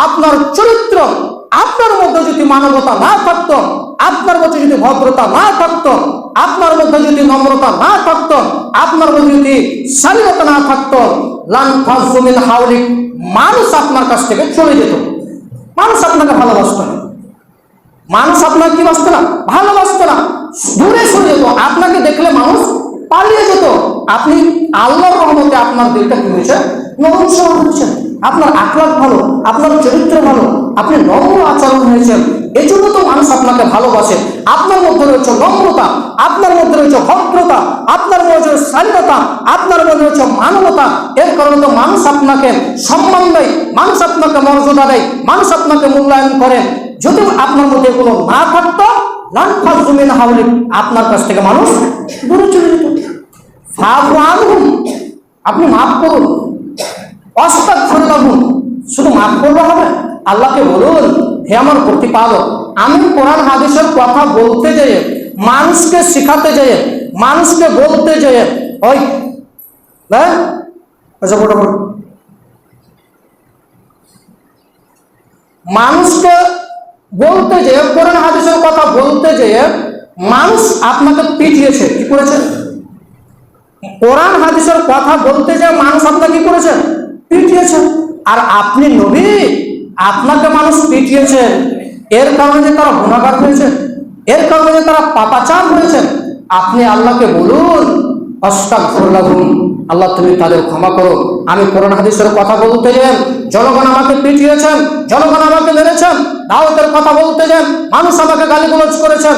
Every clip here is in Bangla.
আপনার চরিত্র, আপনার মধ্যে যদি মানবতা না থাকতো, আপনার মধ্যে যদি ভদ্রতা না থাকতো, আপনার মধ্যে যদি নম্রতা না থাকতো, আপনার মধ্যে যদি শালীনতা না থাকতো, লান ফাজু মিন হাওলিক, মানুষ আপনার কাছ থেকে চলে যেত। মানুষ আপনাকে ভালোবাসতো না, মানুষ আপনাকে কি বাসতো না, ভালোবাসতো না, দূরে সরে যেত। আপনাকে দেখলে মানুষ পালিয়ে যেত। আপনি আল্লাহর রহমতে আপনার দিলটা কি হয়েছে, নরম সরল হয়েছে, আপনার আখলাক ভালো, আপনার চরিত্র ভালো, আপনি নম্র আচরণ হয়েছেন, এই জন্য তো মানুষ আপনাকে ভালোবাসে। আপনার মধ্যে রয়েছে নম্রতা, আপনার মধ্যে রয়েছে ভদ্রতা, আপনার মধ্যে রয়েছে শালীনতা, আপনার মধ্যে রয়েছে মানবতা। এর কারণে তো মানুষ আপনাকে সম্মান দেয়, মানুষ আপনাকে মর্যাদা দেয়, মানুষ আপনাকে মূল্যায়ন করে। যদি আপনার মধ্যে এগুলো না থাকতো, লান ফাজু মিন হাওলিক, আপনার কাছ থেকে মানুষ দূরে চলে যেত। ফাফু আনহুম, আপনি মাফ করুন, আস্তাগফিরুল্লাহ, শুধু মাফ করলে হবে? আল্লাহকে বলুন, হে আমার প্রতিপালক, আমি কোরআন হাদিসের কথা বলতে যেয়ে, মানুষকে শিখাতে যেয়ে, মানুষকে বলতে যেয়ে, ওই মানুষকে বলতে যেয়ে, কোরআন হাদিসের কথা বলতে যেয়ে মানুষ আপনাকে পিটিয়েছে। কি করেছে? কোরআন হাদিসের কথা বলতে যে মানুষ আপনাকে কি করেছে, পিটিয়েছে। আর আপনি নবী, আপনাকে মানুষ পিটিয়েছে, এর কারণে যে তারা গুনাহগার হয়েছে, এর কারণে যে তারা পাপাচার হয়েছে, আপনি আল্লাহকে বলুন, আস্তাগফিরুল্লাহ, আল্লাহ তুমি তাদের ক্ষমা করো। আমি কোরআন হাদিসের কথা বলতে যান, জনগণ আমাকে পিটিয়েছেন, জনগণ আমাকে মেরেছেন, দাওয়াতের কথা বলতে যান, মানুষ আমাকে গালিগালাজ করেছেন,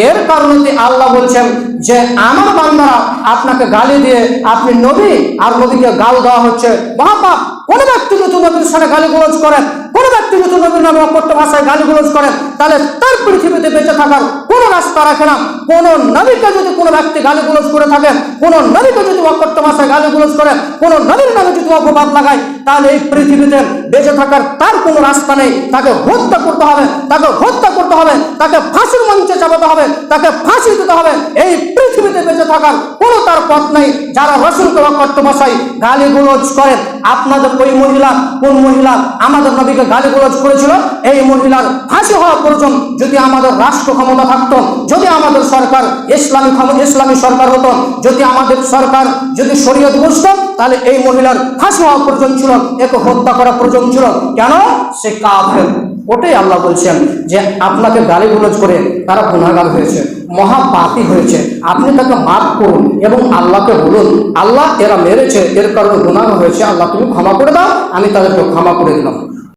এর কারণে আল্লাহ বলছেন যে আমার বান্দারা আপনাকে গালি দিয়ে, আপনি নবী আর নবীকে গাল দেওয়া হচ্ছে মহাপাপ। কোন ব্যক্তি যদি নবীর সাথে গালিগালাজ করেন, কোন ব্যক্তি যদি নবীর নামে অকথ্য ভাষায় গালিগালাজ করেন, তাহলে তার পৃথিবীতে বেঁচে থাকার কোন রাস্তা রাখে না। কোন নবীকে যদি কোনো ব্যক্তি গালিগালাজ করে থাকে, কোন নবীকে যদি অকথ্য ভাষায় গালিগালাজ করে, কোন নবীর নামে যদি অপবাদ লাগায়, তাহলে এই পৃথিবীতে বেঁচে থাকার তার কোনো রাস্তা নেই। তাকে হত্যা করতে হবে, তাকে হত্যা করতে হবে, তাকে ফাঁসির মঞ্চে চাপাতে হবে, তাকে ফাঁসি দিতে হবে। এই পৃথিবীতে বেঁচে থাকার কোনো তার পথ নেই। যারা রাসূলকে অকথ্য ভাষায় গালিগালাজ করেন, আপনাদের ওই মহিলা, কোন মহিলা আমাদের নবীকে গালিগালাজ করেছিল, এই মহিলার ফাঁসি হওয়া পর্যন্ত যদি আমাদের রাষ্ট্র ক্ষমতা থাকতো, যদি আমাদের সরকার ইসলামী সরকার হতো, যদি আমাদের সরকার যদি শরীয়ত বুঝতো, তাহলে এই মহিলার ফাঁসি হওয়া পর্যন্ত ছিল, একে হত্যা করা পর্যন্ত ছিল। কেন? সে কাফের। ওটাই আল্লাহ বলছেন যে আপনাকে গালিগালাজ করে তারা গুনাহগার হয়েছে, মহাপাপী হয়েছে, আপনি তাকে মাফ করুন এবং আল্লাহকে বলুন, আল্লাহ এরা মেরেছে, এর কারণে গুনাহ হয়েছে, আল্লাহ তুমি ক্ষমা করে দাও, আমি তাদেরকে ক্ষমা করে দিলাম।